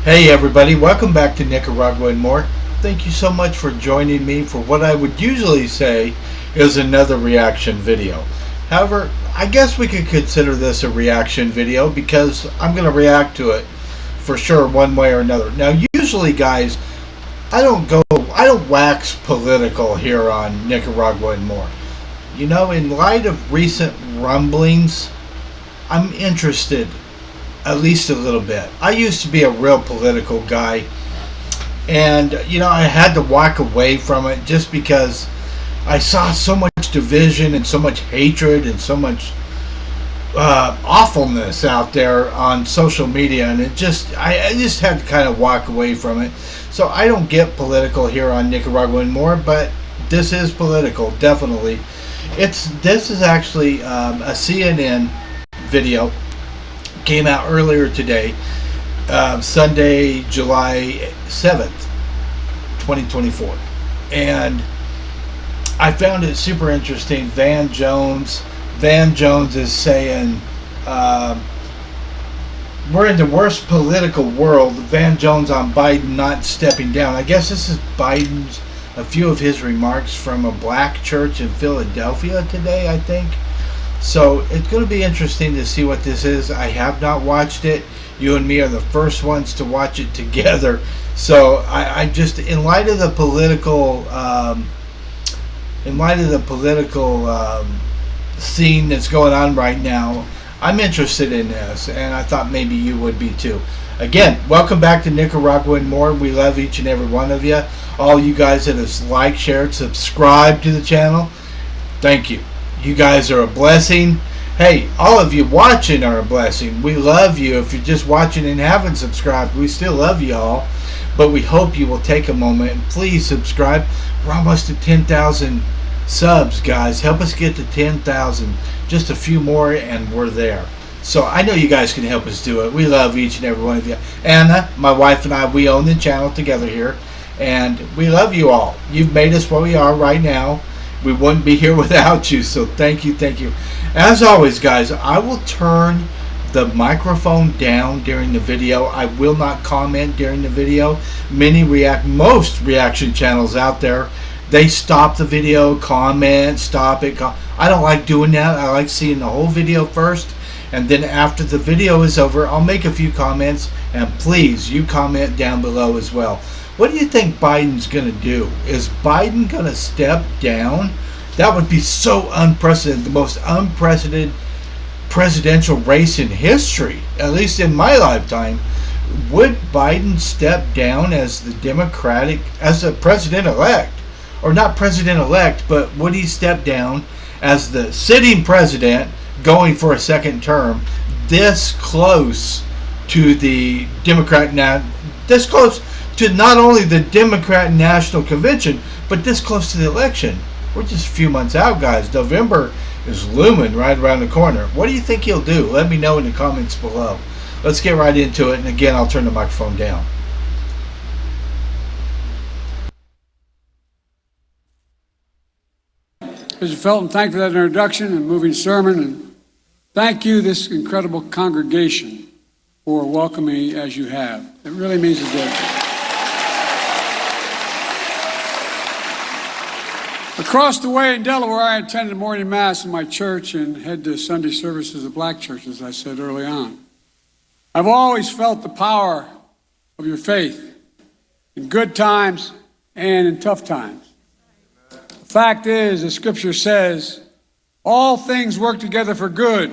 Hey everybody, welcome back to Nicaragua and More. Thank you so much for joining me for what I would usually say is another reaction video. However, I guess we could consider this a reaction video because I'm going to react to it for sure one way or another. Now usually guys, I don't wax political here on Nicaragua and More. You know, in light of recent rumblings, I'm interested at least a little bit. I used to be a real political guy, and I had to walk away from it just because I saw so much division and so much hatred and so much awfulness out there on social media, and I just had to kind of walk away from it. So I don't get political here on Nicaragua and More, but this is political, definitely. This is actually a CNN video. Came out earlier today, Sunday, July 7th, 2024. And I found it super interesting. Van Jones is saying, we're in the worst political world. Van Jones on Biden not stepping down. I guess this is a few of his remarks from a black church in Philadelphia today, I think. So it's going to be interesting to see what this is. I have not watched it. You and me are the first ones to watch it together. So I just, in light of the political, scene that's going on right now, I'm interested in this, and I thought maybe you would be too. Again, welcome back to Nicaragua and More. We love each and every one of you. All you guys that have liked, shared, subscribed to the channel, thank you. You guys are a blessing. Hey, all of you watching are a blessing. We love you. If you're just watching and haven't subscribed, we still love you all. But we hope you will take a moment and please subscribe. We're almost to 10,000 subs, guys. Help us get to 10,000. Just a few more and we're there. So I know you guys can help us do it. We love each and every one of you. Anna, my wife, and I, we own the channel together here. And we love you all. You've made us what we are right now. We wouldn't be here without you, so thank you. As always, guys, I will turn the microphone down during the video. I will not comment during the video. Most reaction channels out there, they stop the video, comment, stop it. I don't like doing that. I like seeing the whole video first, and then after the video is over, I'll make a few comments, and please, you comment down below as well. What do you think Biden's going to do? Is Biden going to step down? That would be so unprecedented, the most unprecedented presidential race in history, at least in my lifetime. Would Biden step down as the president-elect? Or not president-elect, but would he step down as the sitting president going for a second term, this close to the this close to not only the Democrat National Convention, but this close to the election? We're just a few months out, guys. November is looming right around the corner. What do you think he'll do? Let me know in the comments below. Let's get right into it, and again, I'll turn the microphone down. Mr. Felton, thank you for that introduction and moving sermon, and thank you, this incredible congregation, for welcoming me as you have. It really means a difference. Across the way in Delaware, I attended morning mass in my church and head to Sunday services at black churches, as I said early on. I've always felt the power of your faith in good times and in tough times. The fact is, the scripture says, all things work together for good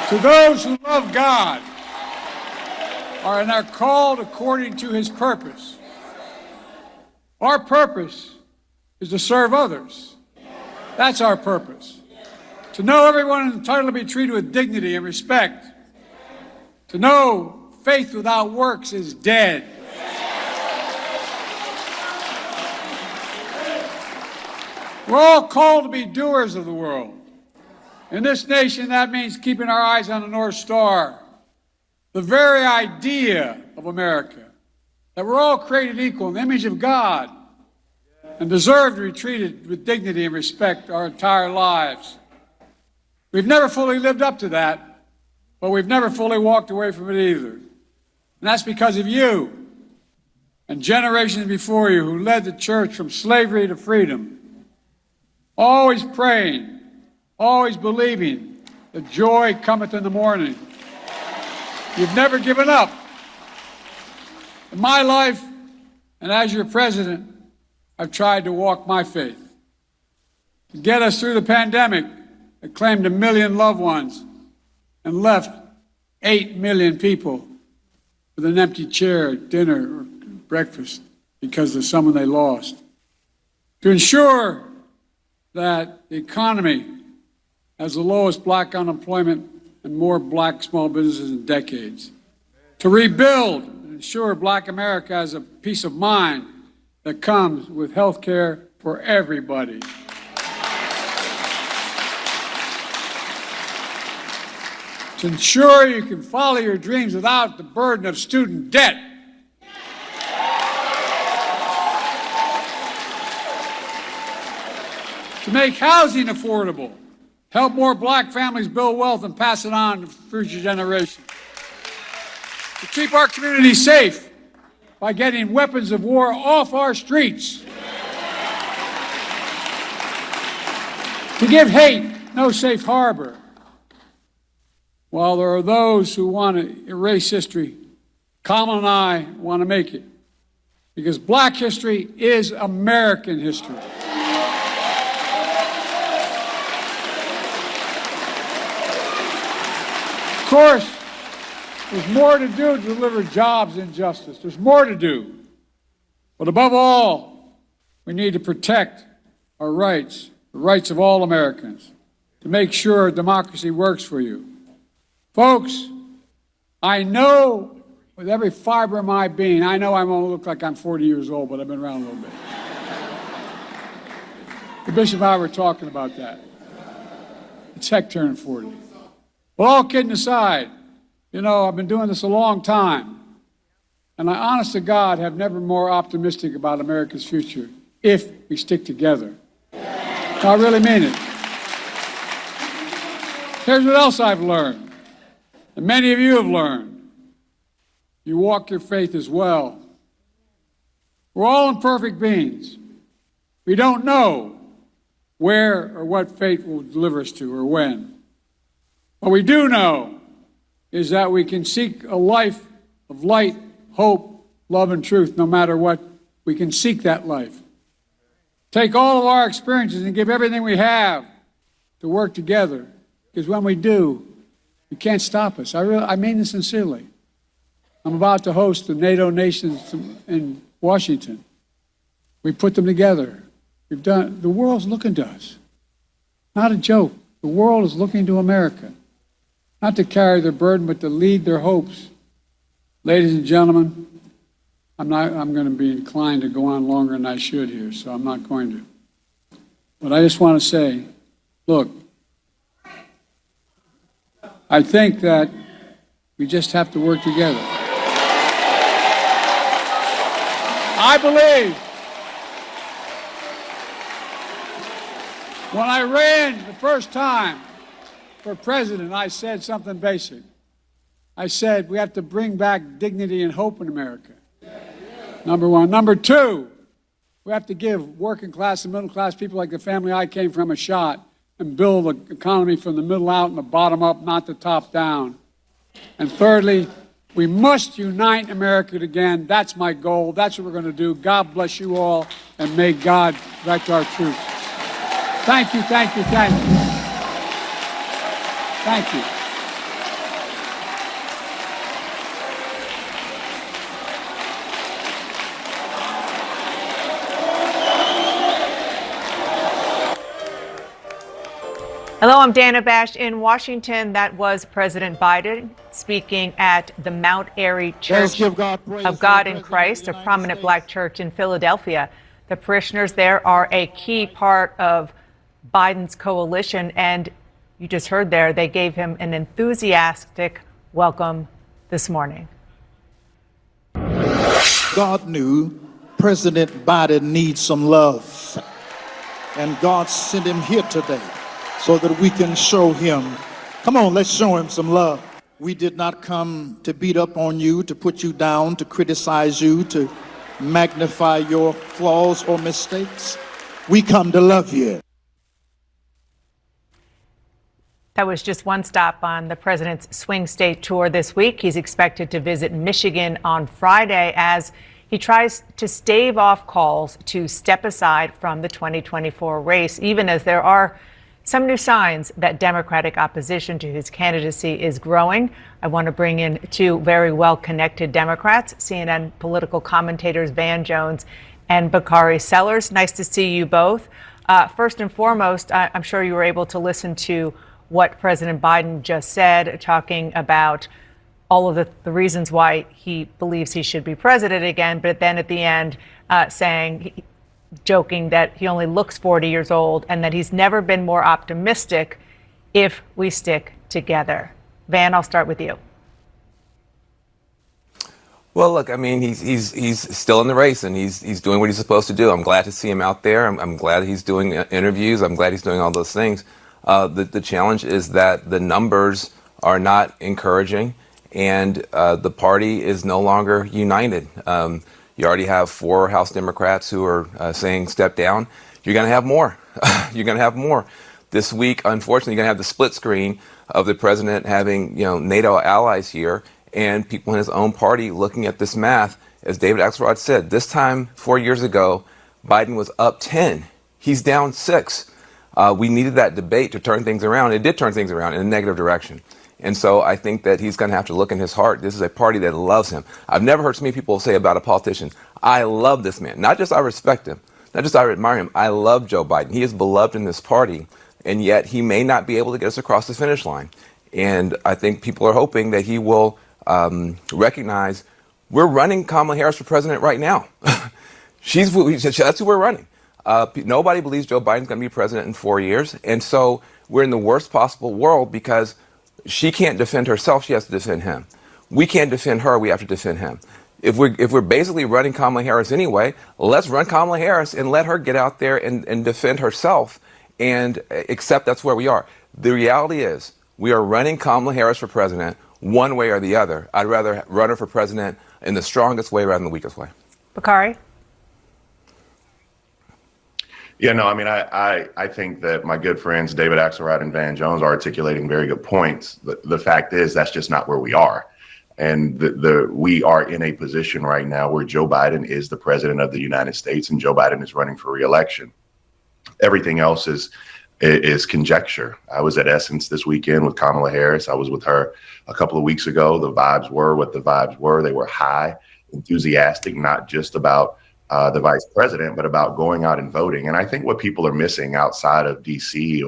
to those who love God and are called according to his purpose. Our purpose is to serve others. That's our purpose. To know everyone is entitled to be treated with dignity and respect. To know faith without works is dead. We're all called to be doers of the world. In this nation, that means keeping our eyes on the North Star, the very idea of America, that we're all created equal in the image of God and deserve to be treated with dignity and respect our entire lives. We've never fully lived up to that, but we've never fully walked away from it either. And that's because of you and generations before you who led the church from slavery to freedom. Always praying, always believing that joy cometh in the morning. You've never given up. In my life, and as your president, I've tried to walk my faith. To get us through the pandemic that claimed 1 million loved ones and left 8 million people with an empty chair at dinner or breakfast because of someone they lost. To ensure that the economy has the lowest black unemployment and more black small businesses in decades. To rebuild and ensure black America has a peace of mind that comes with health care for everybody. To ensure you can follow your dreams without the burden of student debt. To make housing affordable, help more black families build wealth and pass it on to future generations. To keep our community safe by getting weapons of war off our streets. To give hate no safe harbor. While there are those who want to erase history, Kamala and I want to make it. Because black history is American history. Of course, there's more to do to deliver jobs and justice. There's more to do. But above all, we need to protect our rights, the rights of all Americans, to make sure democracy works for you. Folks, I know with every fiber of my being, I know I won't look like I'm 40 years old, but I've been around a little bit. The bishop and I were talking about that. It's Heck turning 40. Well, all kidding aside, you know, I've been doing this a long time, and I, honest to God, have never been more optimistic about America's future if we stick together. I really mean it. Here's what else I've learned, and many of you have learned. You walk your faith as well. We're all imperfect beings. We don't know where or what fate will deliver us to or when. What we do know is that we can seek a life of light, hope, love, and truth no matter what. We can seek that life. Take all of our experiences and give everything we have to work together. Because when we do, you can't stop us. I mean this sincerely. I'm about to host the NATO nations in Washington. We put them together. The world's looking to us. Not a joke. The world is looking to America. Not to carry their burden, but to lead their hopes. Ladies and gentlemen, I'm going to be inclined to go on longer than I should here, so I'm not going to. But I just want to say, look, I think that we just have to work together. I believe when I ran the first time for president, I said something basic. I said we have to bring back dignity and hope in America. Number one. Number two, we have to give working class and middle class people like the family I came from a shot and build the economy from the middle out and the bottom up, not the top down. And thirdly, we must unite America again. That's my goal. That's what we're going to do. God bless you all, and may God direct our troops. Thank you, thank you, thank you. Thank you. Hello, I'm Dana Bash in Washington. That was President Biden speaking at the Mount Airy Church of God in Christ, a prominent black church in Philadelphia. The parishioners there are a key part of Biden's coalition, and you just heard there, they gave him an enthusiastic welcome this morning. God knew President Biden needs some love, and God sent him here today so that we can show him. Come on, let's show him some love. We did not come to beat up on you, to put you down, to criticize you, to magnify your flaws or mistakes. We come to love you. That was just one stop on the president's swing state tour this week. He's expected to visit Michigan on Friday as he tries to stave off calls to step aside from the 2024 race, even as there are some new signs that Democratic opposition to his candidacy is growing. I want to bring in two very well-connected Democrats, CNN political commentators Van Jones and Bakari Sellers. Nice to see you both. First and foremost, I'm sure you were able to listen to what President Biden just said, talking about all of the reasons why he believes he should be president again, but then at the end joking that he only looks 40 years old and that he's never been more optimistic if we stick together. Van, I'll start with you. Well, look, I mean, he's still in the race and he's doing what he's supposed to do. I'm glad to see him out there. I'm glad he's doing interviews. I'm glad he's doing all those things. The challenge is that the numbers are not encouraging, and the party is no longer united. You already have 4 House Democrats who are saying step down. You're going to have more. You're going to have more. This week, unfortunately, you're going to have the split screen of the president having, NATO allies here and people in his own party looking at this math. As David Axelrod said, this time 4 years ago, Biden was up 10. He's down 6. We needed that debate to turn things around. It did turn things around in a negative direction. And so I think that he's going to have to look in his heart. This is a party that loves him. I've never heard so many people say about a politician, I love this man. Not just I respect him, not just I admire him. I love Joe Biden. He is beloved in this party, and yet he may not be able to get us across the finish line. And I think people are hoping that he will recognize we're running Kamala Harris for president right now. That's who we're running. Nobody believes Joe Biden's going to be president in 4 years. And so we're in the worst possible world because she can't defend herself. She has to defend him. We can't defend her. We have to defend him. If we're basically running Kamala Harris anyway, let's run Kamala Harris and let her get out there and defend herself and accept that's where we are. The reality is we are running Kamala Harris for president one way or the other. I'd rather run her for president in the strongest way rather than the weakest way. Bakari? Yeah, no, I mean, I think that my good friends David Axelrod and Van Jones are articulating very good points. The fact is that's just not where we are. And we are in a position right now where Joe Biden is the president of the United States and Joe Biden is running for re-election. Everything else is conjecture. I was at Essence this weekend with Kamala Harris. I was with her a couple of weeks ago. The vibes were what the vibes were. They were high, enthusiastic, not just about the vice president, but about going out and voting. And I think what people are missing outside of DC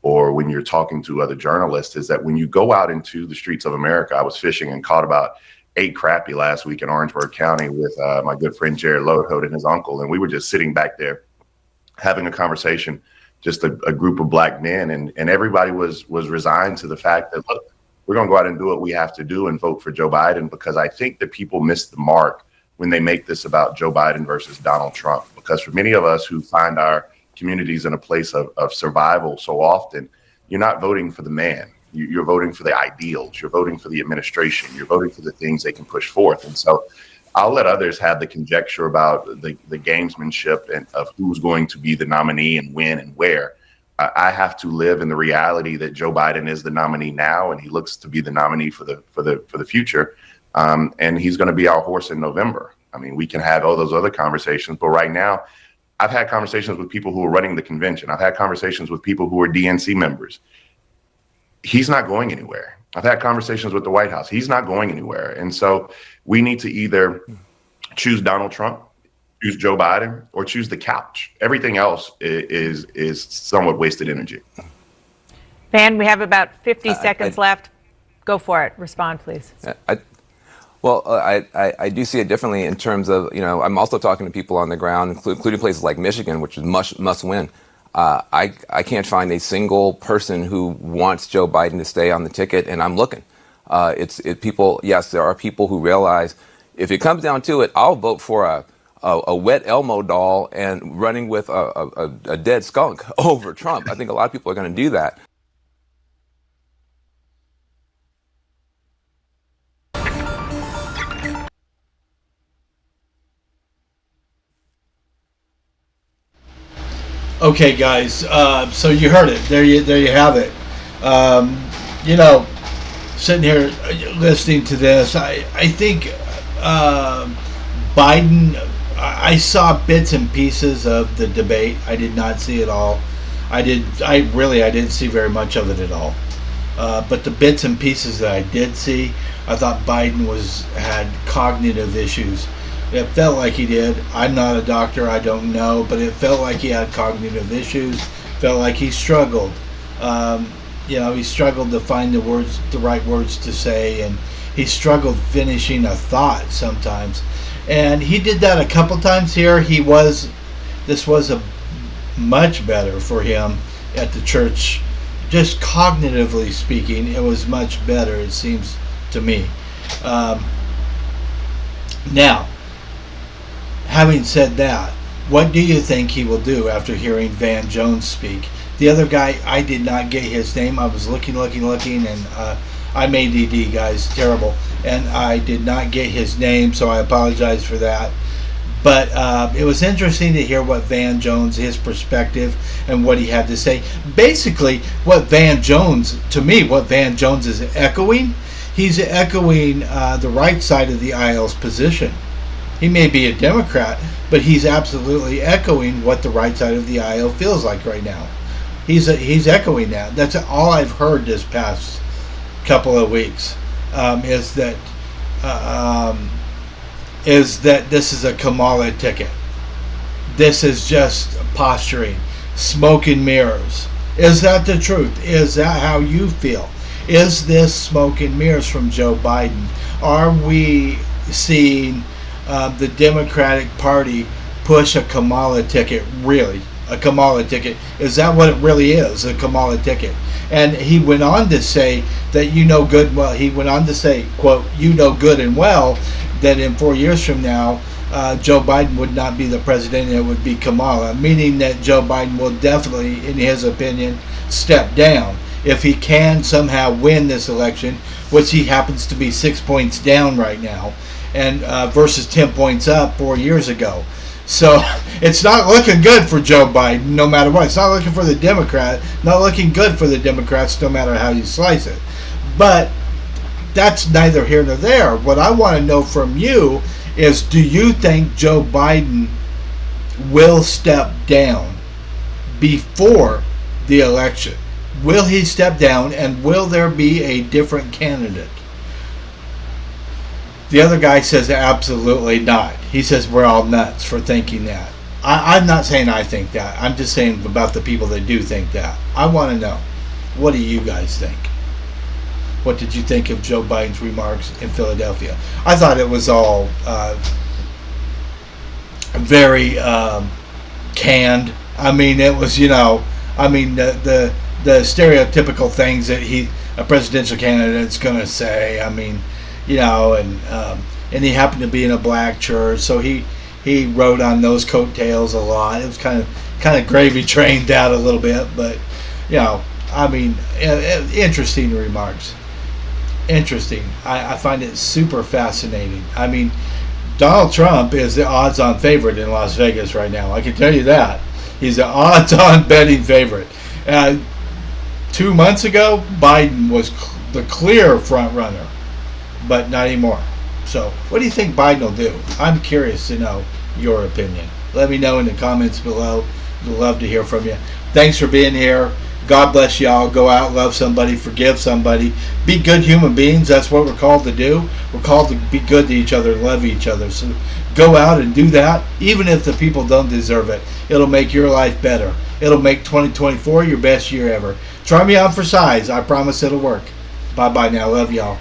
or when you're talking to other journalists is that when you go out into the streets of America, I was fishing and caught about 8 crappie last week in Orangeburg County with my good friend Jared Lodeholt and his uncle. And we were just sitting back there having a conversation, just a group of black men. And everybody was resigned to the fact that, look, we're going to go out and do what we have to do and vote for Joe Biden, because I think that people miss the mark when they make this about Joe Biden versus Donald Trump. Because for many of us who find our communities in a place of survival so often, you're not voting for the man. You're voting for the ideals. You're voting for the administration. You're voting for the things they can push forth. And so I'll let others have the conjecture about the gamesmanship and of who's going to be the nominee and when and where. I have to live in the reality that Joe Biden is the nominee now, and he looks to be the nominee for the future. And he's going to be our horse in November. I mean, we can have all those other conversations, but right now, I've had conversations with people who are running the convention. I've had conversations with people who are DNC members. He's not going anywhere. I've had conversations with the White House. He's not going anywhere. And so we need to either choose Donald Trump, choose Joe Biden, or choose the couch. Everything else is somewhat wasted energy. Van, we have about 50 seconds left. Go for it. Respond, please. I do see it differently in terms of, I'm also talking to people on the ground, including places like Michigan, which is must win. I can't find a single person who wants Joe Biden to stay on the ticket, and I'm looking. People, yes, there are people who realize if it comes down to it, I'll vote for a wet Elmo doll and running with a dead skunk over Trump. I think a lot of people are going to do that. Okay, guys. So you heard it. There you have it. You know, sitting here listening to this, I think Biden. I saw bits and pieces of the debate. I did not see it all. I didn't see very much of it at all. But the bits and pieces that I did see, I thought Biden had cognitive issues. It felt like he did. I'm not a doctor, I don't know, but it felt like he had cognitive issues. Felt like he struggled. He struggled to find the right words to say, and he struggled finishing a thought sometimes. And he did that a couple times here. This was a much better for him at the church. Just cognitively speaking, it was much better, it seems to me. Now, having said that, what do you think he will do after hearing Van Jones speak? The other guy, I did not get his name. I was looking, and I'm ADD, guys, terrible. And I did not get his name, so I apologize for that. But it was interesting to hear what Van Jones, his perspective, and what he had to say. Basically, what Van Jones is echoing, he's echoing the right side of the aisle's position. He may be a Democrat, but he's absolutely echoing what the right side of the aisle feels like right now. He's echoing that. That's all I've heard this past couple of weeks, is that this is a Kamala ticket. This is just posturing, smoke and mirrors. Is that the truth? Is that how you feel? Is this smoke and mirrors from Joe Biden? Are we seeing the Democratic Party push a Kamala ticket? Really? A Kamala ticket? Is that what it really is? A Kamala ticket? And he went on to say that he went on to say, quote, "You know good and well that in 4 years from now, Joe Biden would not be the president, it would be Kamala," meaning that Joe Biden will definitely, in his opinion, step down. If he can somehow win this election, which he happens to be 6 points down right now, and versus 10 points up 4 years ago. So it's not looking good for Joe Biden, no matter what. It's not looking for the not looking good for the Democrats, no matter how you slice it. But that's neither here nor there. What I want to know from you is, do you think Joe Biden will step down before the election? Will he step down, and will there be a different candidate? The other guy says absolutely not. He says we're all nuts for thinking that. I'm not saying I think that. I'm just saying about the people that do think that. I want to know, what do you guys think? What did you think of Joe Biden's remarks in Philadelphia? I thought it was all very canned. I mean, it was, the stereotypical things that a presidential candidate's going to say. I mean, and he happened to be in a black church, so he rode on those coattails a lot. It was kind of gravy trained out a little bit, but interesting remarks. Interesting. I find it super fascinating. I mean, Donald Trump is the odds-on favorite in Las Vegas right now. I can tell you that. He's the odds-on betting favorite. 2 months ago, Biden was the clear front runner, but not anymore. So, what do you think Biden will do? I'm curious to know your opinion. Let me know in the comments below. We'd love to hear from you. Thanks for being here. God bless y'all. Go out, love somebody, forgive somebody. Be good human beings. That's what we're called to do. We're called to be good to each other and love each other. So go out and do that, even if the people don't deserve it. It'll make your life better. It'll make 2024 your best year ever. Try me on for size. I promise it'll work. Bye-bye now. Love y'all.